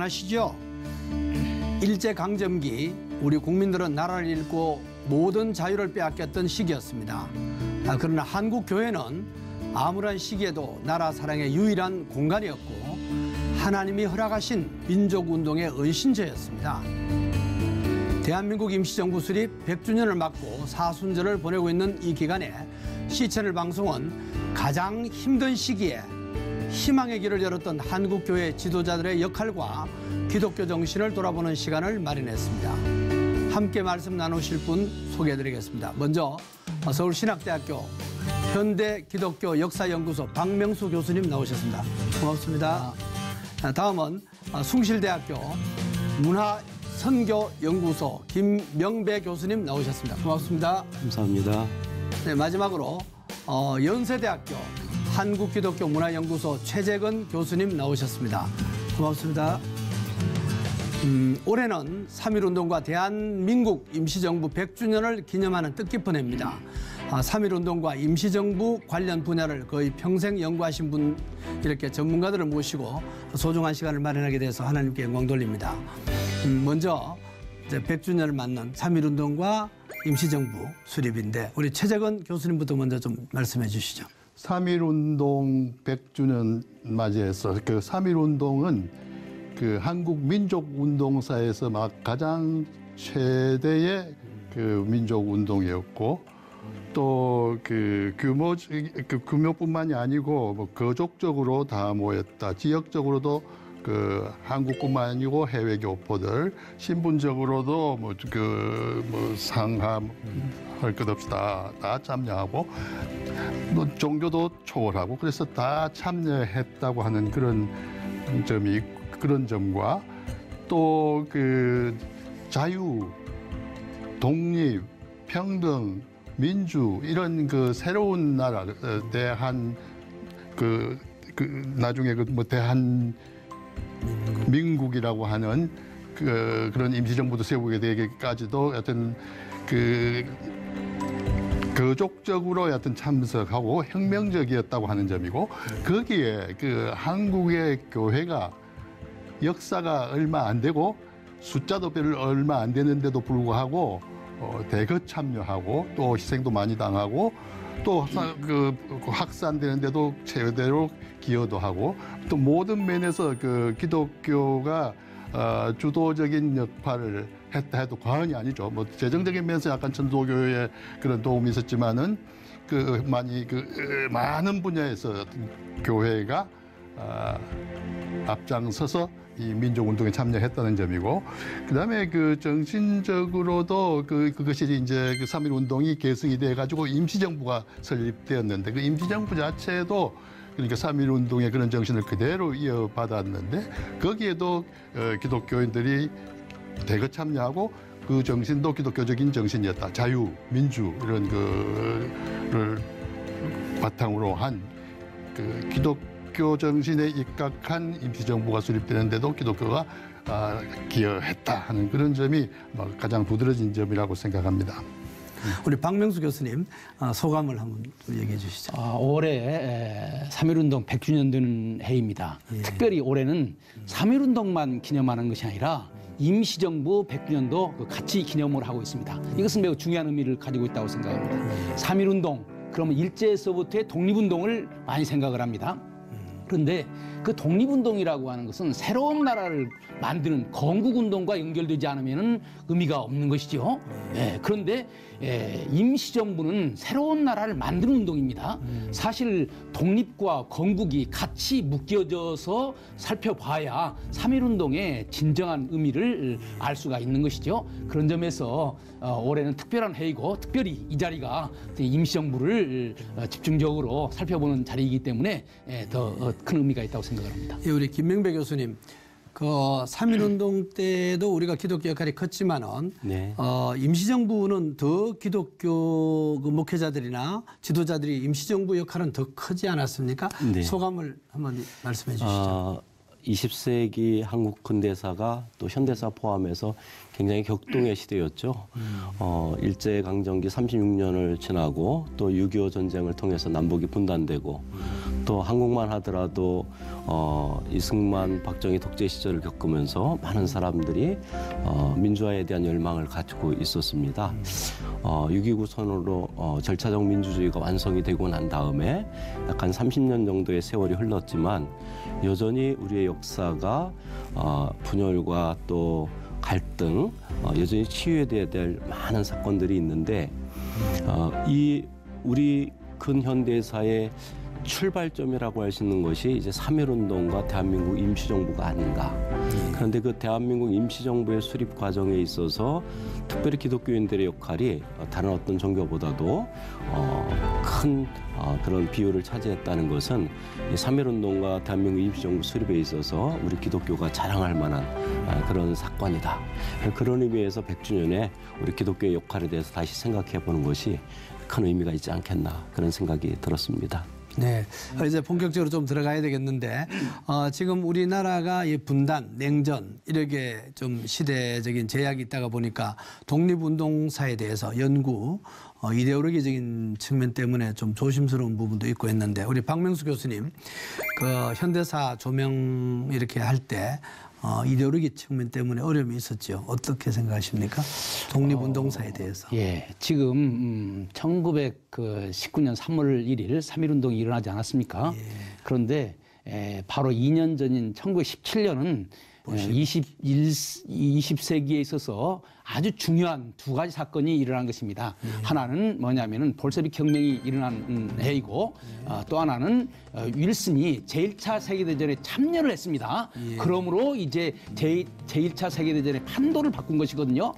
기억나시죠? 일제강점기 우리 국민들은 나라를 잃고 모든 자유를 빼앗겼던 시기였습니다. 그러나 한국교회는 암울한 시기에도 나라 사랑의 유일한 공간이었고 하나님이 허락하신 민족운동의 은신처였습니다. 대한민국 임시정부 수립 100주년을 맞고 사순절을 보내고 있는 이 기간에 시채널 방송은 가장 힘든 시기에 희망의 길을 열었던 한국교회 지도자들의 역할과 기독교 정신을 돌아보는 시간을 마련했습니다. 함께 말씀 나누실 분 소개해드리겠습니다. 먼저 서울신학대학교 현대기독교 역사연구소 박명수 교수님 나오셨습니다. 고맙습니다. 다음은 숭실대학교 문화선교연구소 김명배 교수님 나오셨습니다. 고맙습니다. 감사합니다. 네, 마지막으로 연세대학교 한국기독교문화연구소 최재근 교수님 나오셨습니다. 고맙습니다. 올해는 3.1운동과 대한민국 임시정부 100주년을 기념하는 뜻깊은 해입니다. 3.1운동과 임시정부 관련 분야를 거의 평생 연구하신 분 이렇게 전문가들을 모시고 소중한 시간을 마련하게 돼서 하나님께 영광 돌립니다. 먼저 이제 100주년을 맞는 3.1운동과 임시정부 수립인데 우리 최재근 교수님부터 먼저 좀 말씀해 주시죠. 3.1운동 100주년 맞이해서 그 3.1운동은 그 한국 민족운동사에서 막 가장 최대의 그 민족운동이었고 또 그 규모뿐만이 아니고 뭐 거족적으로 다 모였다. 지역적으로도 그 한국뿐만 아니고 해외 교포들, 신분적으로도 상하 할 것 없이 다 참여하고 뭐 종교도 초월하고 그래서 다 참여했다고 하는 그런 점과 또 그 자유, 독립, 평등, 민주 이런 그 새로운 나라 대한 나중에 대한 민국이라고 하는 그런 임시정부도 세우게 되기까지도 여튼 거족적으로 여튼 참석하고 혁명적이었다고 하는 점이고 거기에 그 한국의 교회가 역사가 얼마 안 되고 숫자도 별로 얼마 안 되는데도 불구하고 대거 참여하고 또 희생도 많이 당하고 또 확산되는데도 제대로 기여도 하고 또 모든 면에서 그 기독교가 주도적인 역할을 했다 해도 과언이 아니죠. 뭐 재정적인 면에서 약간 천도교의 그런 도움이 있었지만은 많은 분야에서 교회가 앞장서서 이 민족운동에 참여했다는 점이고, 그다음에 그 정신적으로도 그것이 이제 그 3.1운동이 계승이 돼가지고 임시정부가 설립되었는데 그 임시정부 자체도 그러니까 3.1운동의 그런 정신을 그대로 이어받았는데 거기에도 기독교인들이 대거 참여하고 그 정신도 기독교적인 정신이었다. 자유, 민주 이런 거를 바탕으로 한 그 기독교 정신에 입각한 임시정부가 수립되는데도 기독교가 기여했다 하는 그런 점이 가장 두드러진 점이라고 생각합니다. 우리 박명수 교수님 소감을 한번 얘기해 주시죠. 올해 3.1운동 100주년 되는 해입니다. 예. 특별히 올해는 3.1운동만 기념하는 것이 아니라 임시정부 100주년도 같이 기념을 하고 있습니다. 이것은 매우 중요한 의미를 가지고 있다고 생각합니다. 3.1운동, 그러면 일제에서부터의 독립운동을 많이 생각을 합니다. 그런데 그 독립운동이라고 하는 것은 새로운 나라를 만드는 건국운동과 연결되지 않으면 의미가 없는 것이죠. 그런데 임시정부는 새로운 나라를 만드는 운동입니다. 사실 독립과 건국이 같이 묶여져서 살펴봐야 3.1운동의 진정한 의미를 알 수가 있는 것이죠. 그런 점에서 올해는 특별한 해이고 특별히 이 자리가 임시정부를 집중적으로 살펴보는 자리이기 때문에 더 큰 의미가 있다고 생각을 합니다. 예, 우리 김명배 교수님, 그 3.1운동 때도 우리가 기독교 역할이 컸지만은 네. 임시정부는 더 기독교 그 목회자들이나 지도자들이 임시정부 역할은 더 크지 않았습니까? 네. 소감을 한번 말씀해 주시죠. 20세기 한국 근대사가 또 현대사 포함해서 굉장히 격동의 시대였죠. 일제강점기 36년을 지나고 또 6.25 전쟁을 통해서 남북이 분단되고 또 한국만 하더라도 이승만, 박정희 독재 시절을 겪으면서 많은 사람들이 민주화에 대한 열망을 가지고 있었습니다. 6.29 선언으로 절차적 민주주의가 완성이 되고 난 다음에 약 한 30년 정도의 세월이 흘렀지만 여전히 우리의 역사가 분열과 또 갈등, 여전히 치유해야 될 많은 사건들이 있는데 이 우리 근현대사의 출발점이라고 할 수 있는 것이 이제 3.1운동과 대한민국 임시정부가 아닌가. 그런데 그 대한민국 임시정부의 수립 과정에 있어서 특별히 기독교인들의 역할이 다른 어떤 종교보다도 큰 그런 비율을 차지했다는 것은 이 3.1운동과 대한민국 임시정부 수립에 있어서 우리 기독교가 자랑할 만한 그런 사건이다. 그런 의미에서 100주년에 우리 기독교의 역할에 대해서 다시 생각해 보는 것이 큰 의미가 있지 않겠나 그런 생각이 들었습니다. 네, 이제 본격적으로 좀 들어가야 되겠는데 지금 우리나라가 이 분단, 냉전 이렇게 좀 시대적인 제약이 있다가 보니까 독립운동사에 대해서 연구, 이데올로기적인 측면 때문에 좀 조심스러운 부분도 있고 했는데 우리 박명수 교수님 그 현대사 조명 이렇게 할 때 이데올로기 측면 때문에 어려움이 있었죠. 어떻게 생각하십니까? 독립운동사에 대해서. 예, 지금 1919년 3월 1일 3.1운동이 일어나지 않았습니까? 예. 그런데 바로 2년 전인 1917년은 20세기에 있어서 아주 중요한 두 가지 사건이 일어난 것입니다. 하나는 뭐냐면은 볼셰비크 혁명이 일어난 해이고 또 하나는 윌슨이 제1차 세계대전에 참여를 했습니다. 그러므로 이제 제1차 세계대전의 판도를 바꾼 것이거든요.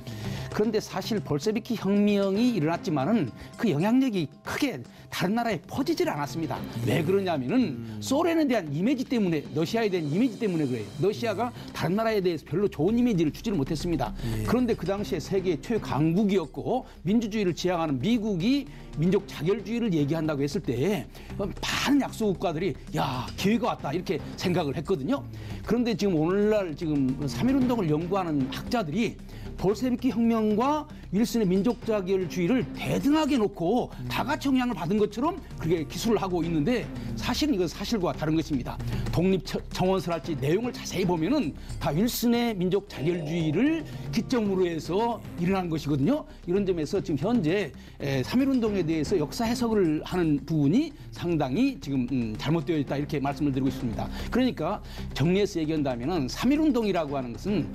그런데 사실 볼셰비크 혁명이 일어났지만은 그 영향력이 크게 다른 나라에 퍼지질 않았습니다. 왜 그러냐면은 소련에 대한 이미지 때문에, 러시아에 대한 이미지 때문에 그래요. 러시아가 다른 나라에 대해서 별로 좋은 이미지를 주지를 못했습니다. 그런데 그 당시에 세계 최강국이었고 민주주의를 지향하는 미국이 민족 자결주의를 얘기한다고 했을 때 많은 약소 국가들이 야, 기회가 왔다 이렇게 생각을 했거든요. 그런데 지금 오늘날 지금 3.1운동을 연구하는 학자들이 볼셰비크 혁명과 윌슨의 민족 자결주의를 대등하게 놓고 다 같이 영향을 받은 것처럼 그렇게 기술을 하고 있는데 사실은 이건 사실과 다른 것입니다. 독립청원서랄지 내용을 자세히 보면은 다 윌슨의 민족 자결주의를 기점으로 해서 일어난 것이거든요. 이런 점에서 지금 현재 3.1운동에 대해서 역사 해석을 하는 부분이 상당히 지금 잘못되어 있다 이렇게 말씀을 드리고 있습니다. 그러니까 정리해서 얘기한다면은 3.1운동이라고 하는 것은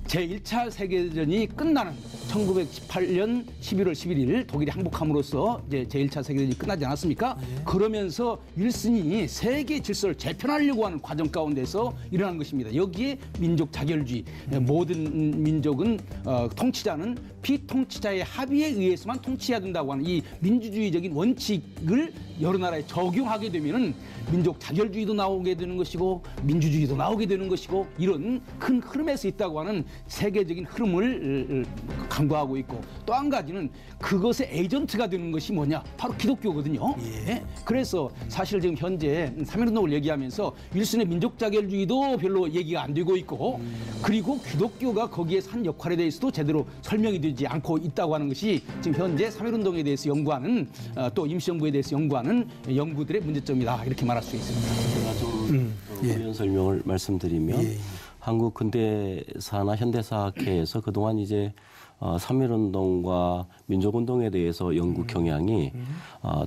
제1차 세계대전이 끝나는 1918년 11월 11일 독일이 항복함으로써 이제 제1차 세계대전이 끝나지 않았습니까? 그러면서 윌슨이 세계 질서를 재편하려고 하는 과정 가운데서 일어난 것입니다. 여기에 민족 자결주의, 모든 민족은 통치자는 비통치자의 합의에 의해서만 통치해야 된다고 하는 이 민주주의적인 원칙을 여러 나라에 적용하게 되면은 민족 자결주의도 나오게 되는 것이고 민주주의도 나오게 되는 것이고 이런 큰 흐름에서 있다고 하는 세계적인 흐름을 강구하고 있고 또 한 가지는 그것의 에이전트가 되는 것이 뭐냐? 바로 기독교거든요. 예. 그래서 사실 지금 현재 3.1운동을 얘기하면서 윌슨의 민족 자결주의도 별로 얘기가 안 되고 있고 그리고 기독교가 거기에서 한 역할에 대해서도 제대로 설명이 되지 않고 있다고 하는 것이 지금 현재 3.1운동에 대해서 연구하는 또 임시정부에 대해서 연구하는 연구들의 문제점이다 이렇게 말할 수 있습니다. 제가 좀 부연 설명을 말씀드리면 한국 근대사나 현대사학회에서 그동안 이제 3.1운동과 민족운동에 대해서 연구 경향이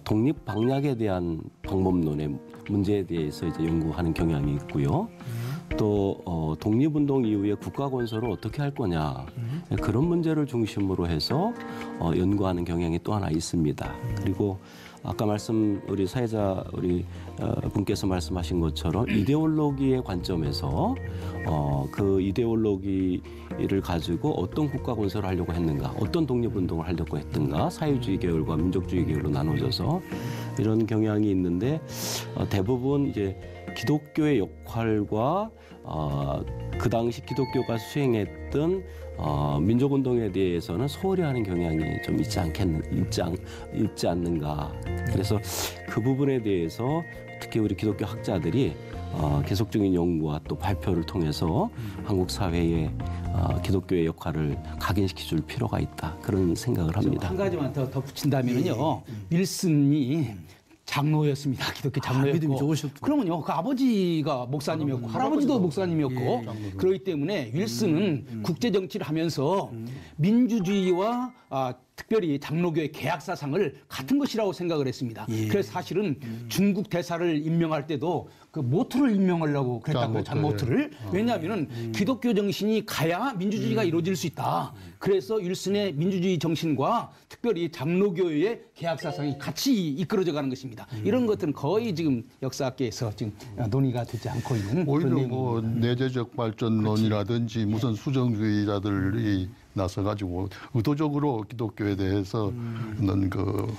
독립 방략에 대한 방법론의 문제에 대해서 이제 연구하는 경향이 있고요. 또 독립운동 이후에 국가 건설을 어떻게 할 거냐 그런 문제를 중심으로 해서 연구하는 경향이 또 하나 있습니다. 그리고 아까 우리 사회자 분께서 말씀하신 것처럼 이데올로기의 관점에서 그 이데올로기를 가지고 어떤 국가 건설을 하려고 했는가, 어떤 독립운동을 하려고 했던가, 사회주의 계열과 민족주의 계열로 나눠져서 이런 경향이 있는데 대부분 이제 기독교의 역할과 그 당시 기독교가 수행했던 민족운동에 대해서는 소홀히 하는 경향이 좀 있지 않는가. 그래서 그 부분에 대해서 특히 우리 기독교 학자들이 계속적인 연구와 또 발표를 통해서 한국 사회에 기독교의 역할을 각인시켜 줄 필요가 있다. 그런 생각을 합니다. 한 가지만 더 덧붙인다면요. 윌슨이 장로였습니다. 기독교 장로였고. 믿음이 좋으셨구나. 그러면요, 그 아버지가 목사님이었고 할아버지도 목사님이었고 그렇기 때문에 윌슨은 국제 정치를 하면서 민주주의와 특별히 장로교의 계약 사상을 같은 것이라고 생각을 했습니다. 그래서 사실은 중국 대사를 임명할 때도 그 모트를 임명하려고 그랬다고, 잔 모트를. 왜냐하면은 기독교 정신이 가야 민주주의가 이루어질 수 있다. 그래서 윌슨의 민주주의 정신과 특별히 장로교의 계약 사상이 같이 이끌어져 가는 것입니다. 이런 것들은 거의 지금 역사학계에서 지금 논의가 되지 않고 있는 오히려 그런 뭐 내재적 발전론이라든지 무슨 수정주의자들이 나서가지고 의도적으로 기독교에 대해서는 그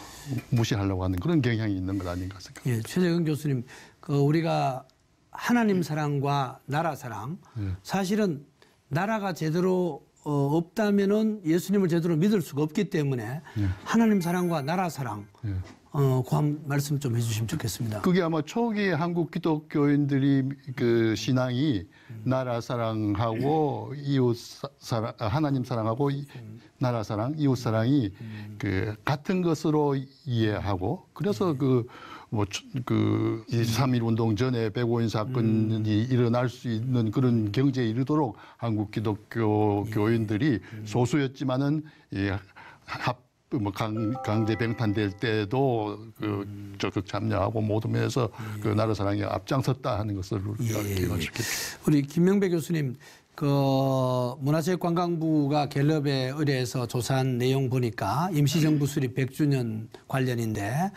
무시하려고 하는 그런 경향이 있는 것 아닌가 생각합니다. 예, 최재근 교수님, 그 우리가 하나님 사랑과 나라 사랑, 사실은 나라가 제대로 없다면은 예수님을 제대로 믿을 수가 없기 때문에 하나님 사랑과 나라 사랑, 그 한 말씀 좀 해주시면 좋겠습니다. 그게 아마 초기에 한국 기독교인들이 그 신앙이 나라 사랑하고 이웃 사랑, 하나님 사랑하고 나라 사랑, 이웃 사랑이 그 같은 것으로 이해하고 그래서 그 3.1 운동 전에 백오인 사건이 일어날 수 있는 그런 경지에 이르도록 한국 기독교 교인들이 소수였지만은 강제 병탄될 때도 그 적극 참여하고 모든 면에서 그 나라 사랑에 앞장섰다 하는 것을 우리가 기억할 수 있겠죠. 우리 김명배 교수님, 그 문화체육관광부가 갤럽에 의뢰해서 조사한 내용 보니까 임시정부 수립 100주년 관련인데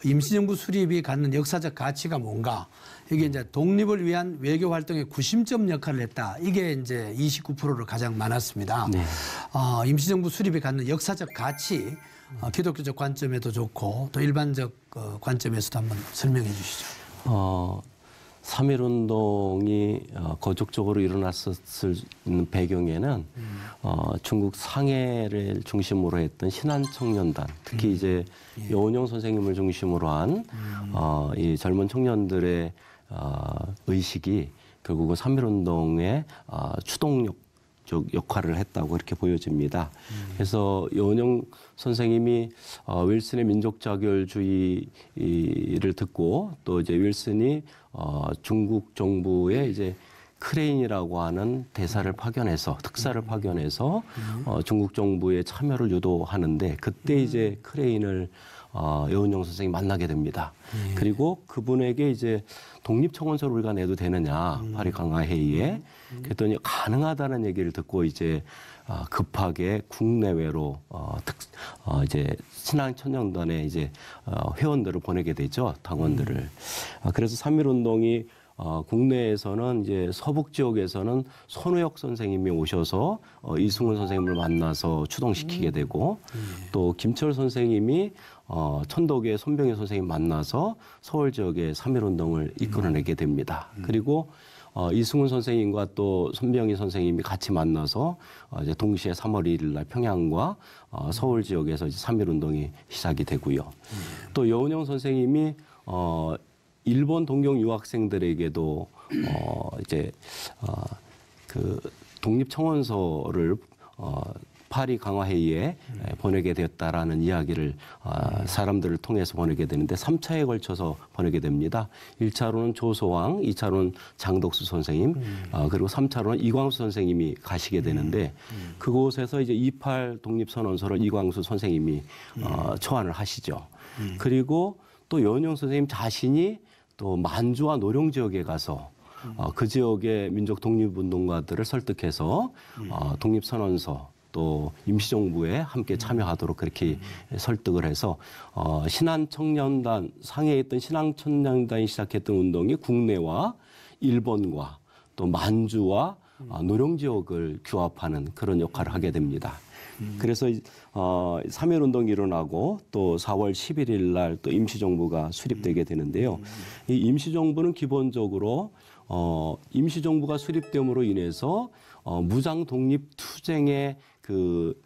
임시정부 수립이 갖는 역사적 가치가 뭔가, 이게 이제 독립을 위한 외교 활동의 구심점 역할을 했다. 이게 이제 29%로 가장 많았습니다. 네. 임시정부 수립이 갖는 역사적 가치, 기독교적 관점에도 좋고 또 일반적 관점에서도 한번 설명해 주시죠. 3.1 운동이 거족적으로 일어났었을 배경에는 중국 상해를 중심으로 했던 신한청년단, 특히 이제 여운형 선생님을 중심으로 한 이 젊은 청년들의 의식이 결국은 3.1 운동의 추동력 역할을 했다고 그렇게 보여집니다. 그래서 여운형 선생님이 윌슨의 민족자결주의를 듣고 또 이제 윌슨이 중국 정부의 이제 크레인이라고 하는 대사를 파견해서, 특사를 파견해서 중국 정부의 참여를 유도하는데, 그때 이제 크레인을 여운형 선생님이 만나게 됩니다. 그리고 그분에게 이제 독립청원서를 우리가 내도 되느냐, 파리 강화회의에. 그랬더니 가능하다는 얘기를 듣고 이제 급하게 국내외로 이제 신한청년단의 이제 회원들을 보내게 되죠, 당원들을. 그래서 3.1 운동이 국내에서는 이제 서북 지역에서는 손우혁 선생님이 오셔서 이승훈 선생님을 만나서 추동시키게 되고, 또 김철 선생님이 천덕의 손병희 선생님 만나서 서울 지역의 3.1 운동을 이끌어내게 됩니다. 그리고 이승훈 선생님과 또 손병희 선생님이 같이 만나서 이제 동시에 3월 1일 날 평양과 서울 지역에서 이제 3.1 운동이 시작이 되고요. 또 여운형 선생님이 일본 동경 유학생들에게도 이제 그 독립 청원서를 파리 강화회의에 보내게 되었다라는 이야기를 사람들을 통해서 보내게 되는데 3차에 걸쳐서 보내게 됩니다. 1차로는 조소왕, 2차로는 장덕수 선생님, 그리고 3차로는 이광수 선생님이 가시게 되는데, 그곳에서 이제 28 독립선언서를 이광수 선생님이 초안을 하시죠. 그리고 또 여운형 선생님 자신이 또 만주와 노룡 지역에 가서 그 지역의 민족 독립운동가들을 설득해서 독립선언서 또 임시정부에 함께 참여하도록 그렇게 설득을 해서 신한청년단, 상해에 있던 신한청년단이 시작했던 운동이 국내와 일본과 또 만주와 노룡 지역을 규합하는 그런 역할을 하게 됩니다. 그래서 3.1 운동이 일어나고 또 4월 11일 날 또 임시정부가 수립되게 되는데요. 이 임시정부는 기본적으로 임시정부가 수립됨으로 인해서 무장 독립 투쟁의 그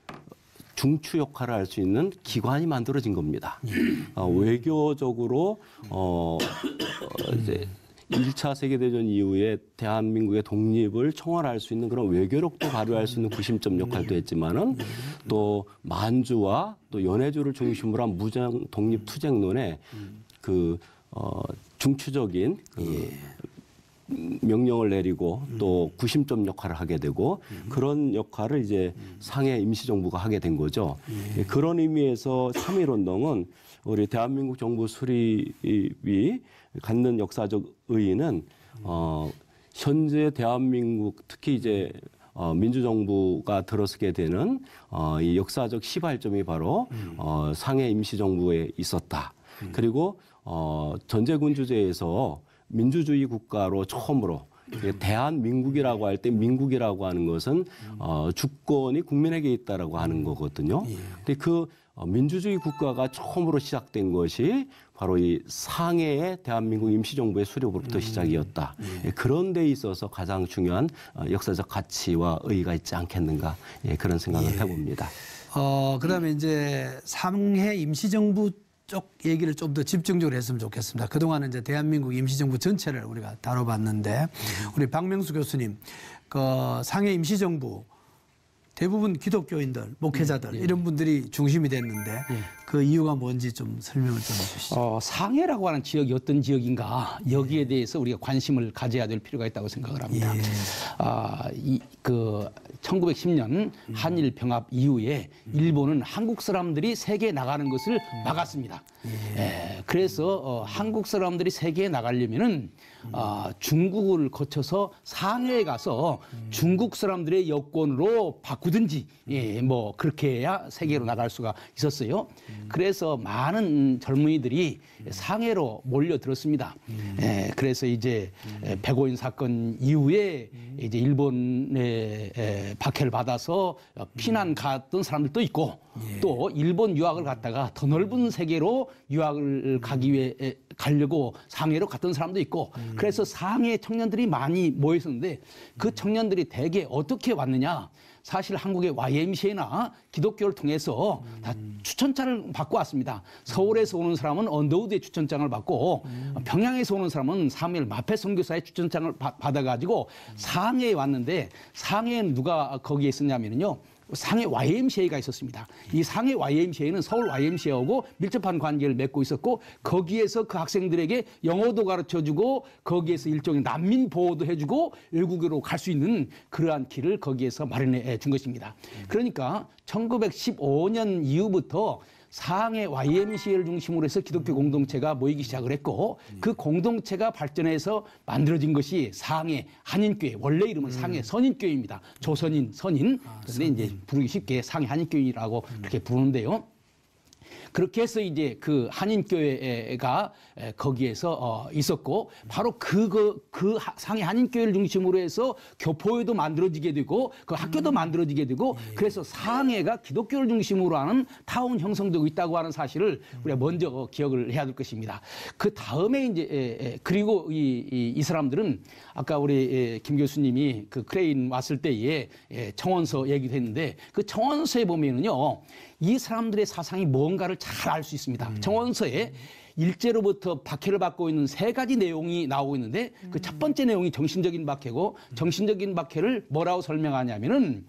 중추 역할을 할 수 있는 기관이 만들어진 겁니다. 외교적으로 이제 1차 세계대전 이후에 대한민국의 독립을 청원할 수 있는 그런 외교력도 발휘할 수 있는 구심점 역할도 했지만은 또 만주와 또 연해주를 중심으로 한 무장 독립 투쟁론에 중추적인 명령을 내리고 또 구심점 역할을 하게 되고 그런 역할을 이제 상해 임시정부가 하게 된 거죠. 그런 의미에서 3.1운동은 우리 대한민국 정부 수립이 갖는 역사적 의의는 현재 대한민국 특히 이제 민주정부가 들어서게 되는 이 역사적 시발점이 바로 상해 임시정부에 있었다. 그리고 전제군주제에서 민주주의 국가로 처음으로 대한민국이라고 할 때 민국이라고 하는 것은 주권이 국민에게 있다라고 하는 거거든요. 근데 그 민주주의 국가가 처음으로 시작된 것이 바로 이 상해의 대한민국 임시정부의 수립으로부터 시작이었다. 그런 데 있어서 가장 중요한 역사적 가치와 의의가 있지 않겠는가 그런 생각을 해봅니다. 그다음에 이제 상해 임시정부 쪽 얘기를 좀 더 집중적으로 했으면 좋겠습니다. 그동안은 이제 대한민국 임시정부 전체를 우리가 다뤄봤는데 우리 박명수 교수님, 그 상해 임시정부 대부분 기독교인들, 목회자들 이런 분들이 중심이 됐는데 그 이유가 뭔지 좀 설명을 좀 해주시죠. 상해라고 하는 지역이 어떤 지역인가 여기에 대해서 우리가 관심을 가져야 될 필요가 있다고 생각을 합니다. 1910년 한일 병합 이후에 일본은 한국 사람들이 세계에 나가는 것을 막았습니다. 그래서 한국 사람들이 세계에 나가려면은 중국을 거쳐서 상해에 가서 중국 사람들의 여권으로 바꾸든지 뭐 그렇게 해야 세계로 나갈 수가 있었어요. 그래서 많은 젊은이들이 상해로 몰려들었습니다. 그래서 이제 백오인 사건 이후에 이제 일본의 박해를 받아서 피난 갔던 사람들도 있고 또 일본 유학을 갔다가 더 넓은 세계로 유학을 가기 위해 가려고 상해로 갔던 사람도 있고 그래서 상해 청년들이 많이 모여 있었는데 그 청년들이 대개 어떻게 왔느냐 사실 한국의 YMCA나 기독교를 통해서 다 추천장을 받고 왔습니다. 서울에서 오는 사람은 언더우드의 추천장을 받고 평양에서 오는 사람은 사무엘 마페 선교사의 추천장을 받아가지고 상해에 왔는데 상해에는 누가 거기에 있었냐면요. 상해 YMCA가 있었습니다. 이 상해 YMCA는 서울 YMCA하고 밀접한 관계를 맺고 있었고 거기에서 그 학생들에게 영어도 가르쳐주고 거기에서 일종의 난민 보호도 해주고 외국으로 갈 수 있는 그러한 길을 거기에서 마련해 준 것입니다. 그러니까 1915년 이후부터 상해 YMCA를 중심으로 해서 기독교 공동체가 모이기 시작을 했고 그 공동체가 발전해서 만들어진 것이 상해 한인교회, 원래 이름은 상해 선인교회입니다. 조선인, 선인. 그런데 이제 부르기 쉽게 상해 한인교회라고 그렇게 부르는데요. 그렇게 해서 이제 그 한인교회가 거기에서 있었고 바로 그 상해 한인교회를 중심으로 해서 교포회도 만들어지게 되고 그 학교도 만들어지게 되고 그래서 상해가 기독교를 중심으로 하는 타운 형성되고 있다고 하는 사실을 우리가 먼저 기억을 해야 될 것입니다. 그 다음에 이제 그리고 이 사람들은 아까 우리 김 교수님이 그 크레인 왔을 때에 청원서 얘기도 했는데 그 청원서에 보면은요. 이 사람들의 사상이 뭔가를 잘 알 수 있습니다. 청원서에 일제로부터 박해를 받고 있는 3가지 내용이 나오고 있는데 그 첫 번째 내용이 정신적인 박해고 정신적인 박해를 뭐라고 설명하냐면은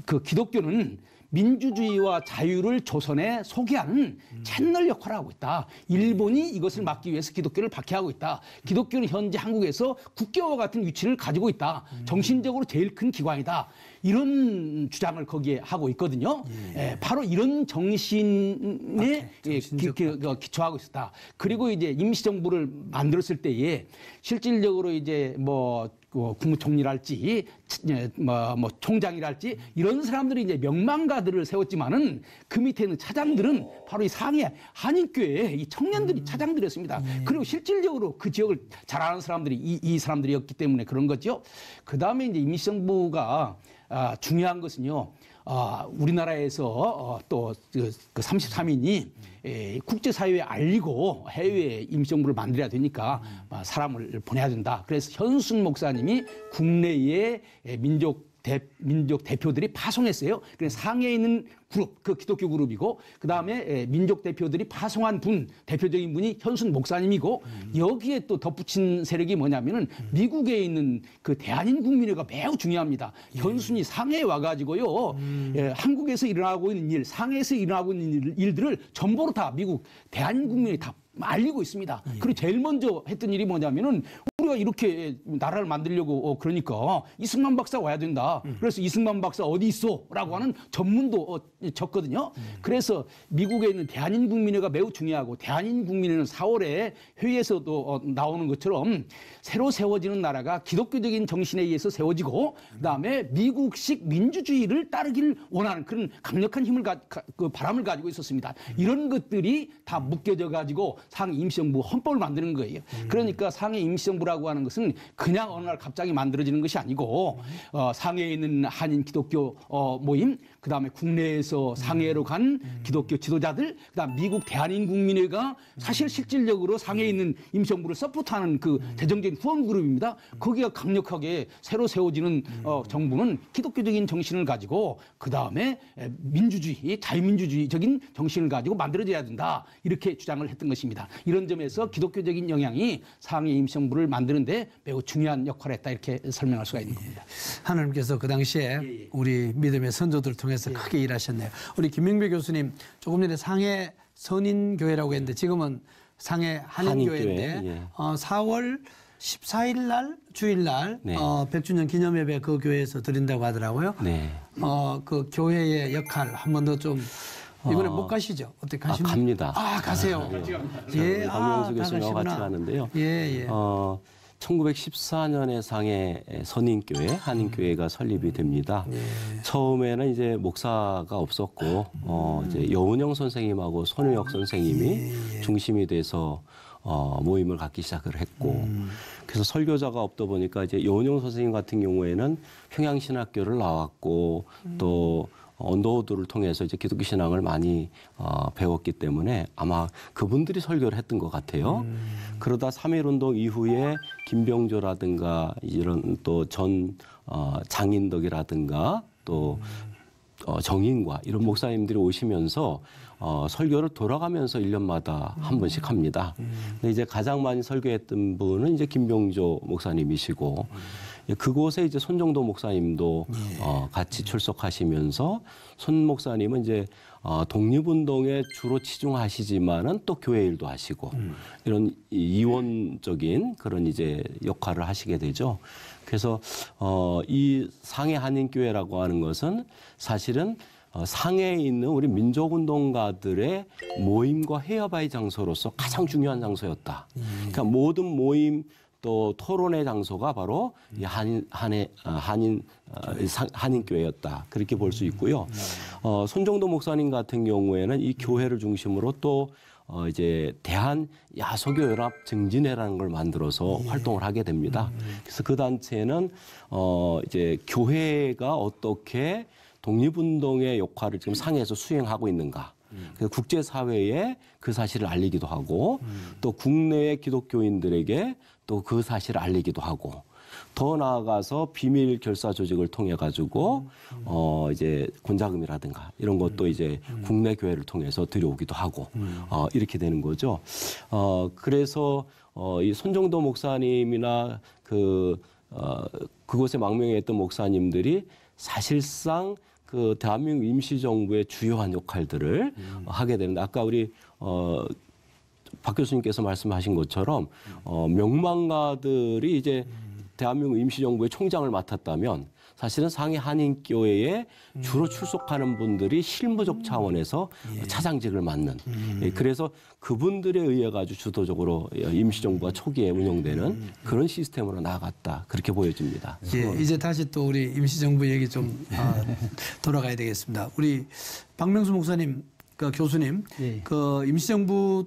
그 기독교는 민주주의와 자유를 조선에 소개하는 채널 역할을 하고 있다. 일본이 이것을 막기 위해서 기독교를 박해하고 있다. 기독교는 현재 한국에서 국교와 같은 위치를 가지고 있다. 정신적으로 제일 큰 기관이다. 이런 주장을 거기에 하고 있거든요. 바로 이런 정신에 기초하고 있었다. 그리고 이제 임시정부를 만들었을 때에 실질적으로 이제 국무총리랄지 총장이랄지 이런 사람들이 이제 명망가들을 세웠지만은 그 밑에 있는 차장들은 바로 이 상해 한인교회의 이 청년들이 차장들이었습니다. 그리고 실질적으로 그 지역을 잘 아는 사람들이 이 사람들이었기 때문에 그런 거죠. 그 다음에 이제 임시정부가 중요한 것은요. 우리나라에서 또 그 33인이 국제사회에 알리고 해외에 임시정부를 만들어야 되니까 사람을 보내야 된다. 그래서 현순 목사님이 국내에 민족 대표들이 파송했어요. 그래서 상해에 있는 그룹, 그 기독교 그룹이고, 그 다음에 민족 대표들이 파송한 대표적인 분이 현순 목사님이고, 여기에 또 덧붙인 세력이 뭐냐면은 미국에 있는 그 대한인 국민회가 매우 중요합니다. 현순이 상해에 와가지고요, 한국에서 일어나고 있는 일, 상해에서 일어나고 있는 일들을 전부로 다 미국 대한인 국민회 다 알리고 있습니다. 그리고 제일 먼저 했던 일이 뭐냐면은 우리가 이렇게 나라를 만들려고 그러니까 이승만 박사 와야 된다. 그래서 이승만 박사 어디 있어? 라고 하는 전문도 졌거든요. 그래서 미국에 있는 대한인국민회가 매우 중요하고 대한인국민회는 4월에 회의에서도 나오는 것처럼 새로 세워지는 나라가 기독교적인 정신에 의해서 세워지고 그다음에 미국식 민주주의를 따르기를 원하는 그런 강력한 힘을 그 바람을 가지고 있었습니다. 이런 것들이 다 묶여져 가지고 상해 임시정부 헌법을 만드는 거예요. 그러니까 상해 임시정부라고 하는 것은 그냥 어느 날 갑자기 만들어지는 것이 아니고 상해에 있는 한인 기독교 모임, 그다음에 국내에서 상해로 간 기독교 지도자들, 그다음 미국 대한인국민회가 사실 실질적으로 상해에 있는 임시정부를 서포트하는 그 대정적인 후원 그룹입니다. 거기가 강력하게 새로 세워지는 정부는 기독교적인 정신을 가지고 그다음에 민주주의, 자유민주주의적인 정신을 가지고 만들어져야 된다. 이렇게 주장을 했던 것입니다. 이런 점에서 기독교적인 영향이 상해 임시정부를 만드는데 매우 중요한 역할을 했다. 이렇게 설명할 수가 있는 겁니다. 하나님께서 그 당시에 우리 믿음의 선조들을 통해서 크게 일하셨네요. 우리 김명배 교수님 조금 전에 상해 선인교회라고 했는데 지금은 상해 한인교회인데 4월 14일 날 주일날 네. 100주년 기념예배 그 교회에서 드린다고 하더라고요. 네. 그 교회의 역할 한 번 더 좀 이번에 못 가시죠? 어떻게 가시나요? 갑니다. 가세요. 예. 박명수 교수님하고 가시구나. 같이 가는데요. 예. 1914년에 상해 선인교회, 한인교회가 설립이 됩니다. 처음에는 이제 목사가 없었고, 이제 여운영 선생님하고 손우혁 선생님이 중심이 돼서 모임을 갖기 시작을 했고, 그래서 설교자가 없다 보니까 이제 여운영 선생님 같은 경우에는 평양신학교를 나왔고, 또 언더우드를 통해서 이제 기독교 신앙을 많이 배웠기 때문에 아마 그분들이 설교를 했던 것 같아요. 그러다 3.1운동 이후에 김병조라든가 이런 또 전 장인덕이라든가 또 정인과 이런 목사님들이 오시면서 설교를 돌아가면서 1년마다 한 번씩 합니다. 근데 이제 가장 많이 설교했던 분은 이제 김병조 목사님이시고 그곳에 이제 손정도 목사님도 같이 출석하시면서 손 목사님은 이제 독립운동에 주로 치중하시지만은 또 교회 일도 하시고 이런 이원적인 그런 이제 역할을 하시게 되죠. 그래서 이 상해 한인교회라고 하는 것은 사실은 상해에 있는 우리 민족운동가들의 모임과 회합의 장소로서 가장 중요한 장소였다. 그러니까 모든 모임 또 토론의 장소가 바로 이 한인교회였다. 그렇게 볼 수 있고요. 손정도 목사님 같은 경우에는 이 교회를 중심으로 또 이제 대한 야소교 연합 증진회라는 걸 만들어서 활동을 하게 됩니다. 그래서 그 단체는 이제 교회가 어떻게 독립운동의 역할을 지금 상해에서 수행하고 있는가. 국제사회에 그 사실을 알리기도 하고 또 국내의 기독교인들에게 또 그 사실을 알리기도 하고 더 나아가서 비밀 결사 조직을 통해 가지고 이제 권자금이라든가 이런 것도 이제 국내 교회를 통해서 들여오기도 하고 이렇게 되는 거죠. 그래서 이 손정도 목사님이나 그곳에 망명했던 목사님들이 사실상 그 대한민국 임시정부의 주요한 역할들을 하게 되는데 아까 우리 박 교수님께서 말씀하신 것처럼 명망가들이 이제 대한민국 임시정부의 총장을 맡았다면 사실은 상해 한인교회에 주로 출석하는 분들이 실무적 차원에서 차장직을 맡는 그래서 그분들에 의해 가지고 주도적으로 임시정부가 초기에 운영되는 그런 시스템으로 나아갔다 그렇게 보여집니다. 예, 이제 다시 또 우리 임시정부 얘기 좀 돌아가야 되겠습니다. 우리 박명수 목사님, 그 교수님, 그 임시정부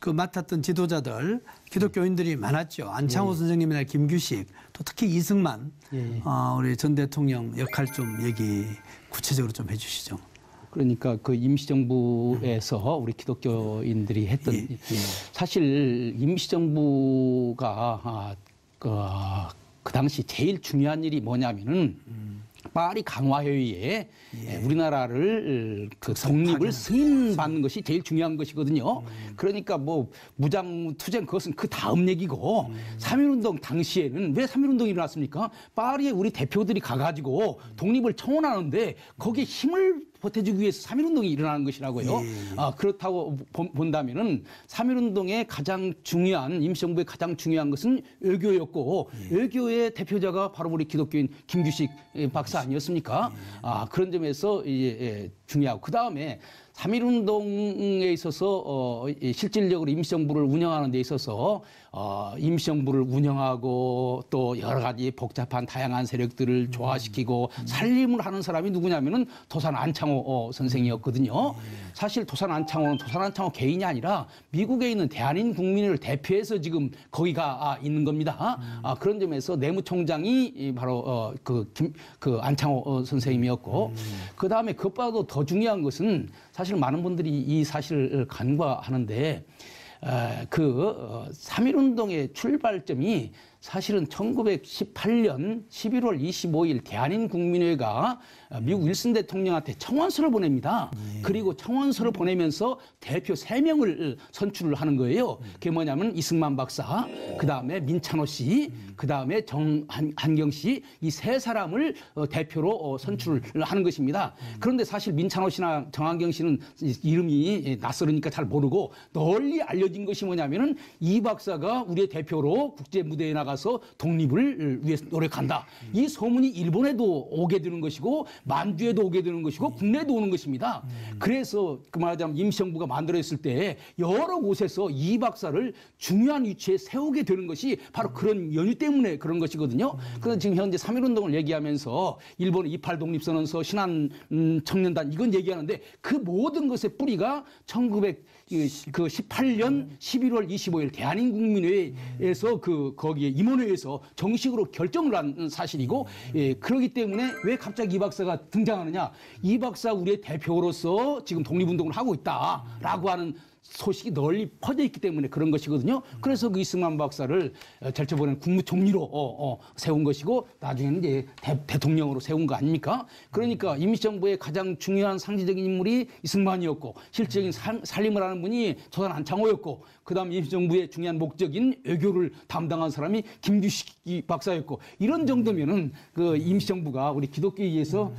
그 맡았던 지도자들 기독교인들이 많았죠. 안창호 선생님이나 김규식, 또 특히 이승만 우리 전 대통령 역할 좀 얘기 구체적으로 좀 해주시죠. 그러니까 그 임시정부에서 우리 기독교인들이 했던 사실 임시정부가 그 당시 제일 중요한 일이 뭐냐면은 파리 강화회의에 우리나라를 그 독립을 승인받는 것이 제일 중요한 것이거든요. 그러니까 뭐 무장 투쟁 그것은 그 다음 얘기고 3.1운동 당시에는 왜 3.1운동이 일어났습니까? 파리에 우리 대표들이 가가지고 독립을 청원하는데 거기에 힘을 보태주기 위해서 3.1운동이 일어나는 것이라고요. 그렇다고 본다면은 3.1운동의 가장 중요한 임시정부의 가장 중요한 것은 외교였고 외교의 대표자가 바로 우리 기독교인 김규식 박사 아니었습니까? 그런 점에서 중요하고 그 다음에 3.1운동에 있어서 실질적으로 임시정부를 운영하는 데 있어서 임시정부를 운영하고 또 여러 가지 복잡한 다양한 세력들을 조화시키고 살림을 하는 사람이 누구냐면은 도산 안창호 선생이었거든요. 사실 도산 안창호는 도산 안창호 개인이 아니라 미국에 있는 대한인 국민을 대표해서 지금 거기가 있는 겁니다. 그런 점에서 내무총장이 바로 그 안창호 선생님이었고 그 다음에 그것보다도 더 중요한 것은 사실 많은 분들이 이 사실을 간과하는데 3.1운동의 출발점이 사실은 1918년 11월 25일 대한인 국민회가 미국 윌슨 대통령한테 청원서를 보냅니다. 그리고 청원서를 보내면서 대표 3명을 선출을 하는 거예요. 그게 뭐냐면 이승만 박사, 그다음에 민찬호 씨, 그다음에 정한경 씨, 이 3사람을 대표로 선출을 하는 것입니다. 그런데 사실 민찬호 씨나 정한경 씨는 이름이 낯설으니까 잘 모르고 널리 알려진 것이 뭐냐면은 이 박사가 우리의 대표로 국제 무대에 나가서 독립을 위해서 노력한다. 이 소문이 일본에도 오게 되는 것이고 만주에도 오게 되는 것이고 국내에도 오는 것입니다. 그래서 그 말하자면 임시정부가 만들어졌을 때 여러 곳에서 이 박사를 중요한 위치에 세우게 되는 것이 바로 그런 연유 때문에 그런 것이거든요. 그래서 지금 현재 3.1운동을 얘기하면서 일본 28 독립선언서 신한 청년단 이건 얘기하는데 그 모든 것의 뿌리가 1918년 11월 25일 대한인국민회에서 거기에 임원회에서 정식으로 결정을 한 사실이고 그렇기 때문에 왜 갑자기 이 박사가 등장하느냐. 이 박사 우리의 대표로서 지금 독립운동을 하고 있다라고 하는 소식이 널리 퍼져 있기 때문에 그런 것이거든요. 그래서 그 이승만 박사를 절차보는 국무총리로 세운 것이고 나중에는 이제 대통령으로 세운 거 아닙니까? 그러니까 임시정부의 가장 중요한 상징적인 인물이 이승만이었고 실질적인 살림을 하는 분이 도산 안창호였고 그다음 임시정부의 중요한 목적인 외교를 담당한 사람이 김규식 박사였고 이런 정도면은 그 임시정부가 우리 기독교에 의해서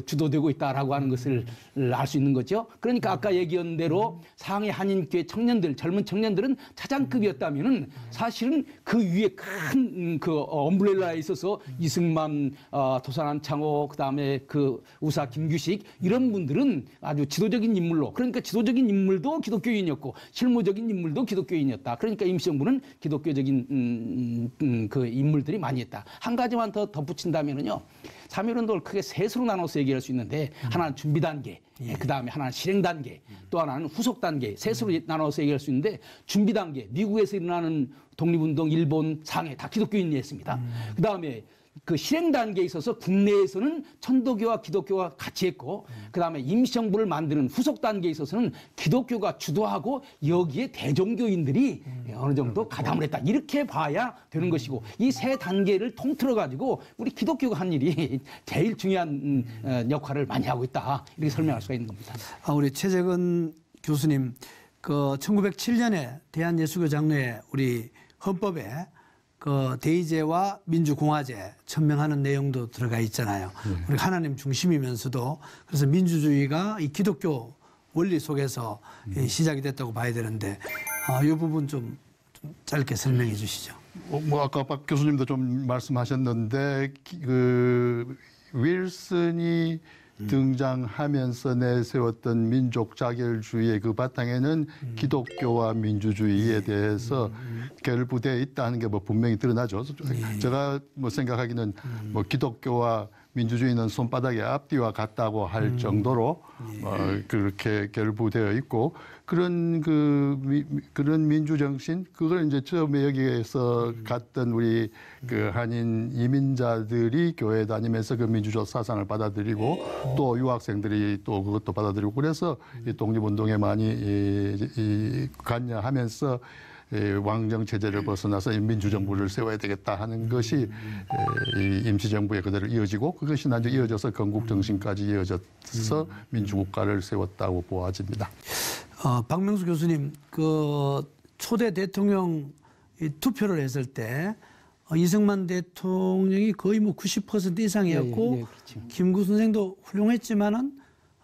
주도되고 있다라고 하는 것을 알 수 있는 거죠. 그러니까 아까 얘기한 대로 상해 한인교회 청년들, 젊은 청년들은 차장급이었다면은 사실은 그 위에 큰 엄브렐라에 있어서 이승만, 도산 안창호, 그 다음에 그 우사 김규식 이런 분들은 아주 지도적인 인물로 그러니까 지도적인 인물도 기독교인이었고 실무적인 인물도 기독교인이었다. 그러니까 임시정부는 기독교적인 그 인물들이 많이 했다. 한 가지만 더 덧붙인다면은요. 3.1운동을 크게 셋으로 나눠서 얘기할 수 있는데 하나는 준비 단계, 그 다음에 하나는 실행 단계, 또 하나는 후속 단계 셋으로 나눠서 얘기할 수 있는데 준비 단계, 미국에서 일어나는 독립운동, 일본, 상해 다 기독교인이 했습니다. 그 다음에 그 실행 단계에 있어서 국내에서는 천도교와 기독교가 같이 했고 그다음에 임시정부를 만드는 후속 단계에 있어서는 기독교가 주도하고 여기에 대종교인들이 어느 정도 가담을 했다. 이렇게 봐야 되는 것이고 이 세 단계를 통틀어 가지고 우리 기독교가 한 일이 제일 중요한 역할을 많이 하고 있다. 이렇게 설명할 수가 있는 겁니다. 우리 최재근 교수님, 1907년에 대한예수교 장로회 우리 헌법에 대의제와 민주공화제 천명하는 내용도 들어가 있잖아요. 우리 하나님 중심이면서도 그래서 민주주의가 이 기독교 원리 속에서 시작이 됐다고 봐야 되는데 이 부분 좀 짧게 설명해 주시죠. 아까 박 교수님도 좀 말씀하셨는데 윌슨이 등장하면서 내세웠던 민족 자결주의의 그 바탕에는 기독교와 민주주의에 대해서 결부되어 있다는 게 분명히 드러나죠. 제가 생각하기는 기독교와 민주주의는 손바닥의 앞뒤와 같다고 할 정도로 그렇게 결부되어 있고 그런 그런 민주 정신 그걸 이제 처음에 여기에서 갔던 우리 한인 이민자들이 교회 다니면서 그 민주적 사상을 받아들이고 또 유학생들이 또 그것도 받아들이고 그래서 이 독립운동에 많이 관여하면서 왕정 체제를 벗어나서 민주정부를 세워야 되겠다 하는 것이 임시정부에 그대로 이어지고 그것이 나중에 이어져서 건국정신까지 이어져서 민주국가를 세웠다고 보아집니다. 박명수 교수님, 초대 대통령 투표를 했을 때 이승만 대통령이 거의 90% 이상이었고 예, 그렇죠. 김구 선생도 훌륭했지만은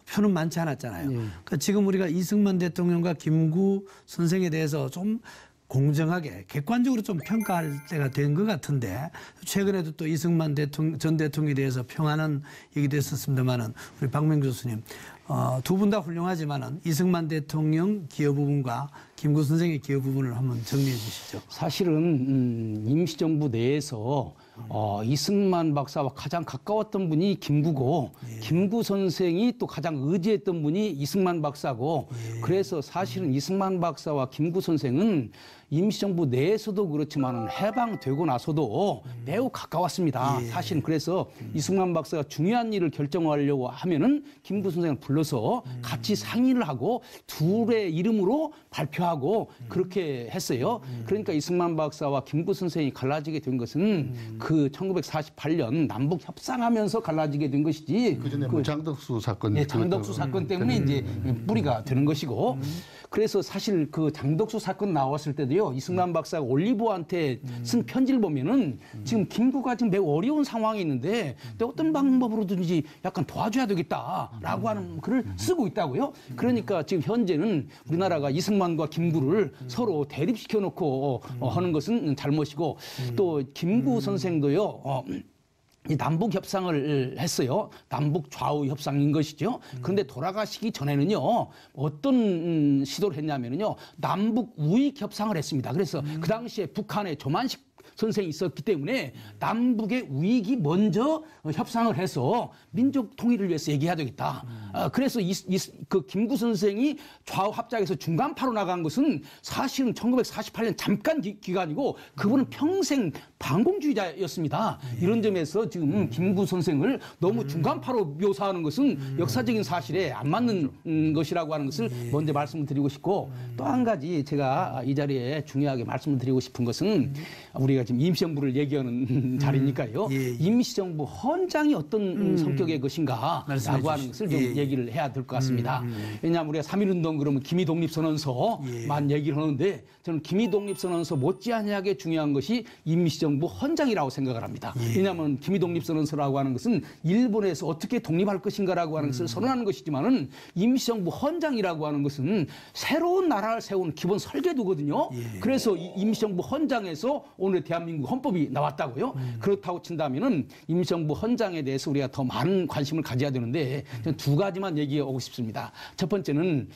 표는 많지 않았잖아요. 그러니까 지금 우리가 이승만 대통령과 김구 선생에 대해서 좀 공정하게 객관적으로 좀 평가할 때가 된 것 같은데 최근에도 또 이승만 전 대통령에 대해서 평하는 얘기도 했었습니다만은 우리 박명주 교수님 두 분 다 훌륭하지만은 이승만 대통령 기여 부분과 김구 선생의 기여 부분을 한번 정리해 주시죠. 사실은 임시정부 내에서 이승만 박사와 가장 가까웠던 분이 김구고 김구 선생이 또 가장 의지했던 분이 이승만 박사고 그래서 사실은 이승만 박사와 김구 선생은 임시정부 내에서도 그렇지만 해방되고 나서도 매우 가까웠습니다. 사실은 그래서 이승만 박사가 중요한 일을 결정하려고 하면은 김구 선생을 불러서 같이 상의를 하고 둘의 이름으로 발표하고 그렇게 했어요. 그러니까 이승만 박사와 김구 선생이 갈라지게 된 것은 그 1948년 남북 협상하면서 갈라지게 된 것이지. 그 전에 장덕수 사건. 네, 장덕수 사건 때문에 이제 뿌리가 되는 것이고. 그래서 사실 그 장덕수 사건 나왔을 때도요, 이승만 박사가 올리브한테 쓴 편지를 보면은 지금 김구가 지금 매우 어려운 상황이 있는데 어떤 방법으로든지 약간 도와줘야 되겠다라고 하는 글을 쓰고 있다고요. 그러니까 지금 현재는 우리나라가 이승만과 김구를 서로 대립시켜 놓고 하는 것은 잘못이고 또 김구 선생도요. 이 남북 협상을 했어요. 남북 좌우 협상인 것이죠. 그런데 돌아가시기 전에는요, 어떤 시도를 했냐면요, 남북 우익 협상을 했습니다. 그래서 그 당시에 북한에 조만식 선생이 있었기 때문에 남북의 우익이 먼저 협상을 해서 민족 통일을 위해서 얘기해야 되겠다. 그래서 그 김구 선생이 좌우 합작해서 중간파로 나간 것은 사실은 1948년 잠깐 기간이고 그분은 평생 반공주의자였습니다. 이런 점에서 지금 김구 선생을 너무 중간파로 묘사하는 것은 역사적인 사실에 안 맞는 것이라고 하는 것을 먼저 말씀을 드리고 싶고 또 한 가지 제가 이 자리에 중요하게 말씀을 드리고 싶은 것은 우리가 지금 임시정부를 얘기하는 자리니까요. 임시정부 헌장이 어떤 성격의 것인가라고 하는 것을 좀 얘기를 해야 될 것 같습니다. 왜냐하면 우리가 3.1운동 그러면 기미독립선언서만 얘기를 하는데 저는 기미독립선언서 못지않게 중요한 것이 임시정부 헌장이라고 생각을 합니다. 왜냐하면 기미독립선언서라고 하는 것은 일본에서 어떻게 독립할 것인가라고 하는 것을 선언하는 것이지만은 임시정부 헌장이라고 하는 것은 새로운 나라를 세우는 기본 설계도거든요. 그래서 이 임시정부 헌장에서 오늘 대한민국 헌법이 나왔다고요. 그렇다고 친다면은 임시정부 헌장에 대해서 우리가 더 많은 관심을 가져야 되는데 저는 두 가지만 얘기하고 싶습니다. 첫 번째는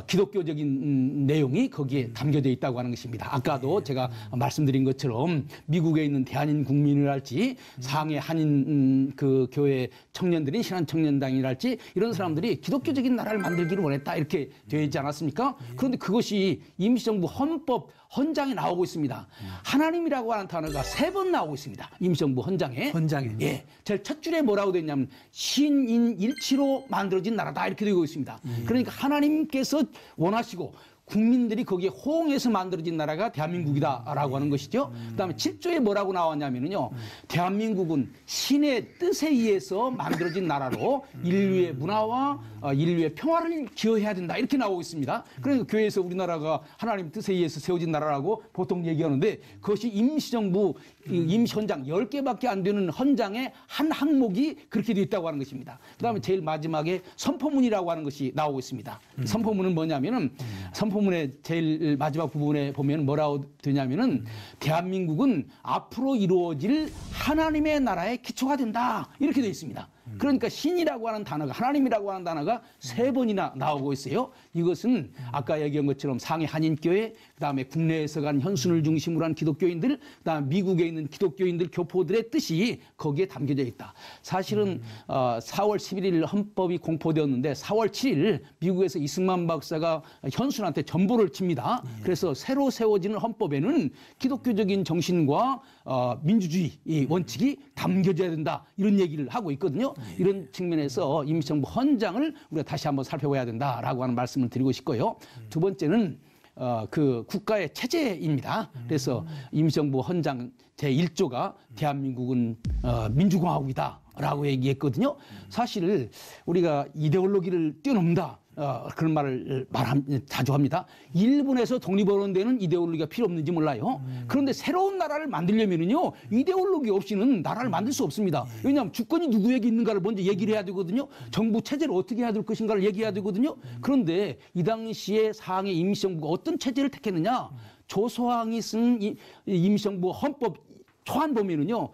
기독교적인 내용이 거기에 담겨져 있다고 하는 것입니다. 아까도 제가 말씀드린 것처럼 미국에 있는 대한인 국민이랄지 상해 한인 그 교회 청년들이 신한청년당이랄지 이런 사람들이 기독교적인 나라를 만들기를 원했다 이렇게 되어 있지 않았습니까? 그런데 그것이 임시정부 헌법 헌장에 나오고 있습니다. 하나님이라고 하는 단어가 3번 나오고 있습니다. 임시정부 헌장에. 예. 제일 첫 줄에 뭐라고 되어 있냐면 신인일치로 만들어진 나라다 이렇게 되어 있습니다. 그러니까 하나님께서 원하시고 국민들이 거기에 호응해서 만들어진 나라가 대한민국이다라고 하는 것이죠. 그다음에 7조에 뭐라고 나왔냐면요. 대한민국은 신의 뜻에 의해서 만들어진 나라로 인류의 문화와 인류의 평화를 기여해야 된다. 이렇게 나오고 있습니다. 그러니까 교회에서 우리나라가 하나님 뜻에 의해서 세워진 나라라고 보통 얘기하는데 그것이 임시정부 임시헌장 10개밖에 안 되는 헌장의 한 항목이 그렇게 되어 있다고 하는 것입니다. 그다음에 제일 마지막에 선포문이라고 하는 것이 나오고 있습니다. 선포문은 뭐냐면은 선포문의 제일 마지막 부분에 보면 뭐라고 되냐면은 대한민국은 앞으로 이루어질 하나님의 나라의 기초가 된다. 이렇게 되어 있습니다. 그러니까 신이라고 하는 단어가 하나님이라고 하는 단어가 3번이나 나오고 있어요. 이것은 아까 얘기한 것처럼 상해 한인교회 그다음에 국내에서 간 현순을 중심으로 한 기독교인들 그다음에 미국에 있는 기독교인들 교포들의 뜻이 거기에 담겨져 있다. 사실은 4월 11일 헌법이 공포되었는데 4월 7일 미국에서 이승만 박사가 현순한테 전보를 칩니다. 그래서 새로 세워지는 헌법에는 기독교적인 정신과 민주주의 원칙이 담겨져야 된다. 이런 얘기를 하고 있거든요. 이런 측면에서 임시정부 헌장을 우리가 다시 한번 살펴봐야 된다라고 하는 말씀을 드리고 싶고요. 두 번째는 그 국가의 체제입니다. 그래서 임시정부 헌장 제1조가 대한민국은 민주공화국이다. 라고 얘기했거든요. 사실 우리가 이데올로기를 뛰어넘는다. 그런 말을 자주 합니다. 일본에서 독립하는 데는 이데올로기가 필요 없는지 몰라요. 그런데 새로운 나라를 만들려면은요, 이데올로기 없이는 나라를 만들 수 없습니다. 왜냐하면 주권이 누구에게 있는가를 먼저 얘기를 해야 되거든요. 정부 체제를 어떻게 해야 될 것인가를 얘기해야 되거든요. 그런데 이 당시에 상해 임시정부가 어떤 체제를 택했느냐? 조소왕이 쓴 임시정부 헌법 초안 보면은요,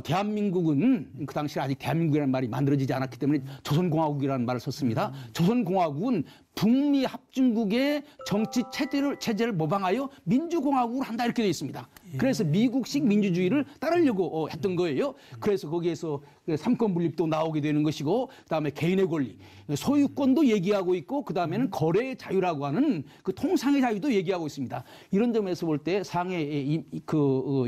대한민국은 그 당시에 아직 대한민국이라는 말이 만들어지지 않았기 때문에 조선공화국이라는 말을 썼습니다. 조선공화국은 북미 합중국의 정치 체제를 모방하여 민주공화국을 한다 이렇게 되어 있습니다. 그래서 미국식 민주주의를 따르려고 했던 거예요. 그래서 거기에서 삼권 분립도 나오게 되는 것이고, 그다음에 개인의 권리, 소유권도 얘기하고 있고, 그다음에는 거래의 자유라고 하는 그 통상의 자유도 얘기하고 있습니다. 이런 점에서 볼 때 상해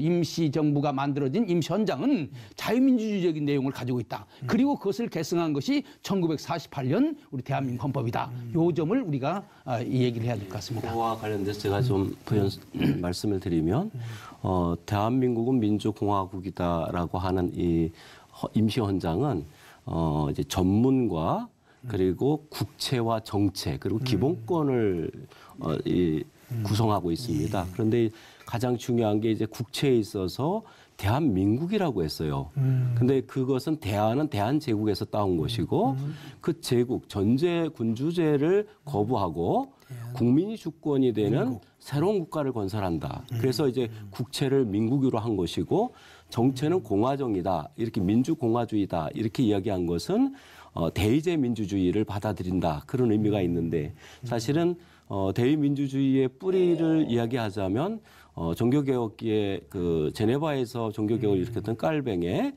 임시정부가 만들어진 임시헌장은 자유민주주의적인 내용을 가지고 있다. 그리고 그것을 계승한 것이 1948년 우리 대한민국 헌법이다. 요 점을 우리가 이 얘기를 해야 될 것 같습니다. 그거와 관련돼서 제가 좀 말씀을 드리면, 대한민국은 민주공화국이다라고 하는 이 임시헌장은 이제 전문과 그리고 국채와 정책 그리고 기본권을 구성하고 있습니다. 그런데 가장 중요한 게 이제 국채에 있어서 대한민국이라고 했어요. 근데 그것은 대한은 대한제국에서 따온 것이고 그 제국 전제 군주제를 거부하고 국민이 주권이 되는 새로운 국가를 건설한다. 그래서 이제 국채를 민국으로 한 것이고 정체는 공화정이다. 이렇게 민주공화주의다. 이렇게 이야기한 것은 대의제 민주주의를 받아들인다. 그런 의미가 있는데 사실은 대의민주주의의 뿌리를 이야기하자면 종교개혁기에 그 제네바에서 종교개혁을 일으켰던 깔뱅의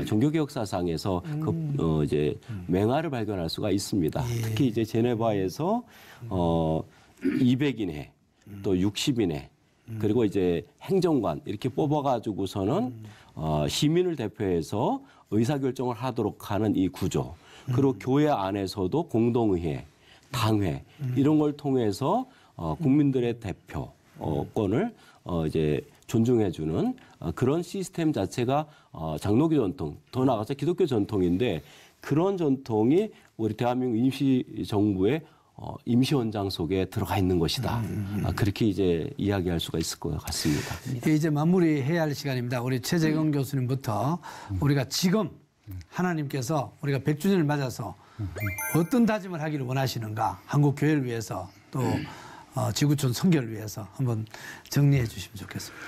종교개혁 사상에서 이제 맹아를 발견할 수가 있습니다. 특히 이제 제네바에서 200인회 또 60인회 그리고 이제 행정관 이렇게 뽑아가지고서는 시민을 대표해서 의사결정을 하도록 하는 이 구조. 그리고 교회 안에서도 공동의회, 당회 이런 걸 통해서 국민들의 대표권을 이제 존중해주는 그런 시스템 자체가 장로교 전통, 더 나아가서 기독교 전통인데 그런 전통이 우리 대한민국 임시정부의 임시헌장 속에 들어가 있는 것이다. 그렇게 이제 이야기할 수가 있을 것 같습니다. 이제 마무리해야 할 시간입니다. 우리 최재경 교수님부터 우리가 지금 하나님께서 우리가 100주년을 맞아서 어떤 다짐을 하기를 원하시는가, 한국 교회를 위해서 또 지구촌 선교를 위해서 한번 정리해 주시면 좋겠습니다.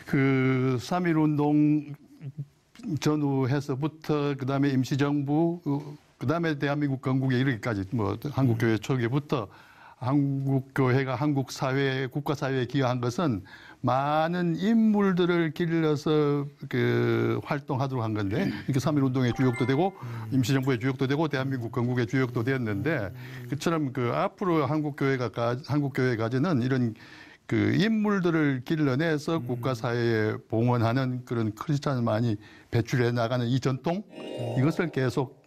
그 3.1운동 전후해서부터 그다음에 임시정부 그다음에 대한민국 건국에 이르기까지 뭐 한국교회 초기부터 한국교회가 한국사회, 국가사회에 기여한 것은 많은 인물들을 길러서 그 활동하도록 한 건데 이렇게 3.1운동의 주역도 되고 임시정부의 주역도 되고 대한민국 건국의 주역도 되었는데 그처럼 그 앞으로 한국교회가 가지는 이런 그 인물들을 길러내서 국가사회에 봉헌하는 그런 크리스찬을 많이 배출해 나가는 이 전통 이것을 계속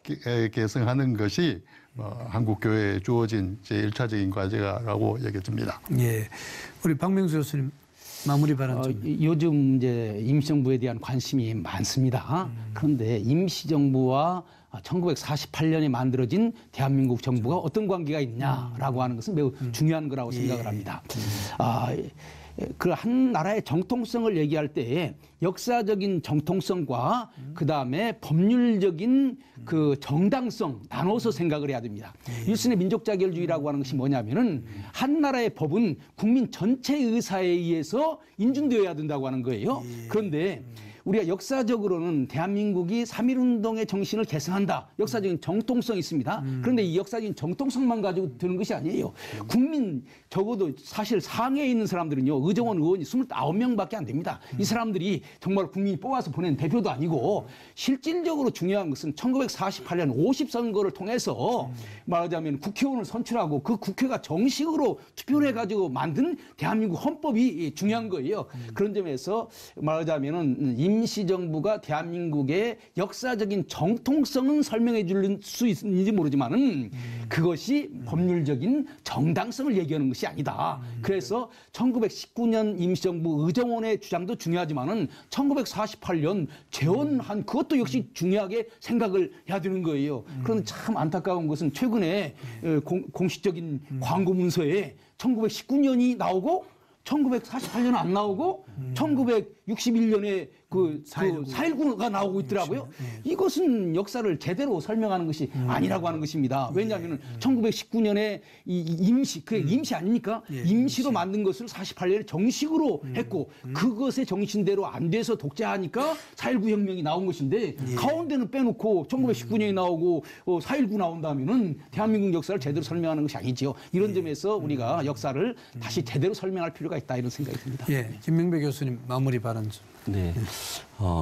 계승하는 것이 한국교회에 주어진 제1차적인 과제라고 얘기 듭니다. 예, 우리 박명수 교수님 마무리 발언 좀. 요즘 이제 임시정부에 대한 관심이 많습니다. 그런데 임시정부와 1948년에 만들어진 대한민국 정부가 어떤 관계가 있냐라고 하는 것은 매우 중요한 거라고 생각을 합니다. 그 한 나라의 정통성을 얘기할 때 역사적인 정통성과 그다음에 법률적인 그 정당성 나눠서 생각을 해야 됩니다. 윌슨의 민족자결주의라고 하는 것이 뭐냐면은 한 나라의 법은 국민 전체 의사에 의해서 인준되어야 된다고 하는 거예요. 그런데 우리가 역사적으로는 대한민국이 3.1운동의 정신을 계승한다. 역사적인 정통성이 있습니다. 그런데 이 역사적인 정통성만 가지고 되는 것이 아니에요. 국민 적어도 사실 상해에 있는 사람들은요. 의정원 의원이 29명밖에 안 됩니다. 이 사람들이 정말 국민이 뽑아서 보낸 대표도 아니고 실질적으로 중요한 것은 1948년 50선거를 통해서 말하자면 국회의원을 선출하고 그 국회가 정식으로 투표를 해가지고 만든 대한민국 헌법이 중요한 거예요. 그런 점에서 말하자면은 임시정부가 대한민국의 역사적인 정통성은 설명해 줄 수 있는지 모르지만은 그것이 법률적인 정당성을 얘기하는 것이 아니다. 그래서 1919년 임시정부 의정원의 주장도 중요하지만은 1948년 재원한 그것도 역시 중요하게 생각을 해야 되는 거예요. 그런데 참 안타까운 것은 최근에 공식적인 광고 문서에 1919년이 나오고 1948년은 안 나오고 1961년에 그 4.19가 나오고 있더라고요. 이것은 역사를 제대로 설명하는 것이 아니라고 하는 것입니다. 왜냐하면 1919년에 이 임시, 그게 임시 아닙니까? 임시로 만든 것을 48년에 정식으로 했고 그것의 정신대로 안 돼서 독재하니까 4.19 혁명이 나온 것인데 가운데는 빼놓고 1919년이 나오고 4.19 나온다면은 대한민국 역사를 제대로 설명하는 것이 아니지요. 이런 점에서 우리가 역사를 다시 제대로 설명할 필요가 있다 이런 생각이 듭니다. 예, 김명배 교수님 마무리 발언 좀. 네,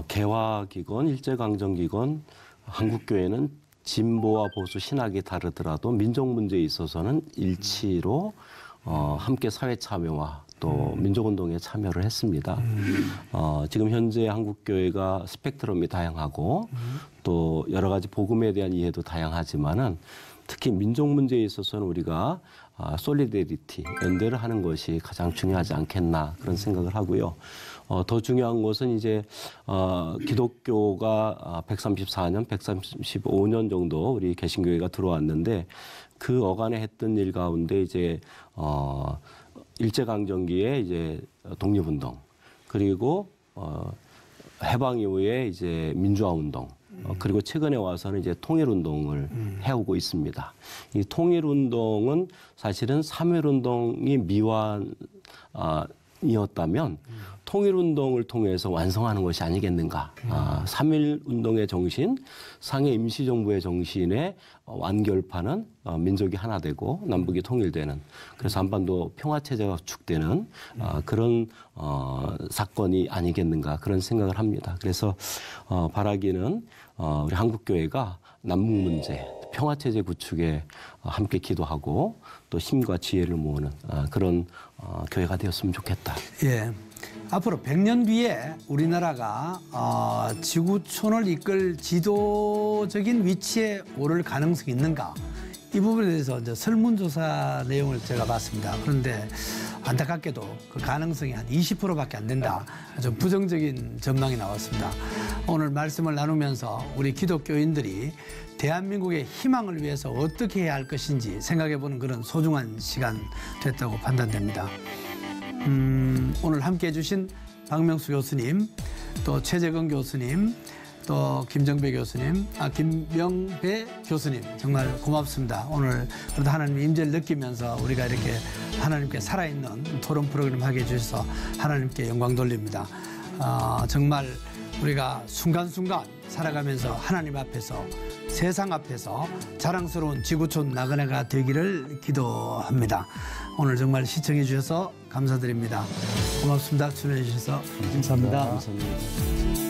개화기건, 일제강점기건, 한국교회는 진보와 보수 신학이 다르더라도 민족 문제에 있어서는 일치로 함께 사회 참여와 또 민족운동에 참여를 했습니다. 지금 현재 한국교회가 스펙트럼이 다양하고 또 여러 가지 복음에 대한 이해도 다양하지만은 특히 민족 문제에 있어서는 우리가 솔리데리티, 연대를 하는 것이 가장 중요하지 않겠나 그런 생각을 하고요. 더 중요한 것은 이제 기독교가 134년, 135년 정도 우리 개신교회가 들어왔는데 그 어간에 했던 일 가운데 이제 일제강점기에 이제 독립운동 그리고 해방 이후에 이제 민주화운동 그리고 최근에 와서는 이제 통일운동을 해오고 있습니다. 이 통일운동은 사실은 3.1운동이 미완이었다면 통일운동을 통해서 완성하는 것이 아니겠는가. 3.1운동의 정신, 상해 임시정부의 정신에 완결판은 민족이 하나 되고 남북이 통일되는 그래서 한반도 평화체제가 구축되는 그런 사건이 아니겠는가 그런 생각을 합니다. 그래서 바라기는 우리 한국교회가 남북 문제, 평화체제 구축에 함께 기도하고 또 힘과 지혜를 모으는 그런 교회가 되었으면 좋겠다. 예. 앞으로 100년 뒤에 우리나라가 지구촌을 이끌 지도적인 위치에 오를 가능성이 있는가? 이 부분에 대해서 이제 설문조사 내용을 제가 봤습니다. 그런데 안타깝게도 그 가능성이 한 20%밖에 안 된다. 아주 부정적인 전망이 나왔습니다. 오늘 말씀을 나누면서 우리 기독교인들이 대한민국의 희망을 위해서 어떻게 해야 할 것인지 생각해보는 그런 소중한 시간 됐다고 판단됩니다. 오늘 함께해 주신 박명수 교수님, 또 최재근 교수님, 또 김정배 교수님, 김명배 교수님 정말 고맙습니다. 오늘 그래도 하나님의 임재를 느끼면서 우리가 이렇게 하나님께 살아있는 토론 프로그램 하게 해주셔서 하나님께 영광 돌립니다. 정말 우리가 순간순간 살아가면서 하나님 앞에서 세상 앞에서 자랑스러운 지구촌 나그네가 되기를 기도합니다. 오늘 정말 시청해 주셔서 감사드립니다. 고맙습니다. 출연해 주셔서 감사합니다. 감사합니다.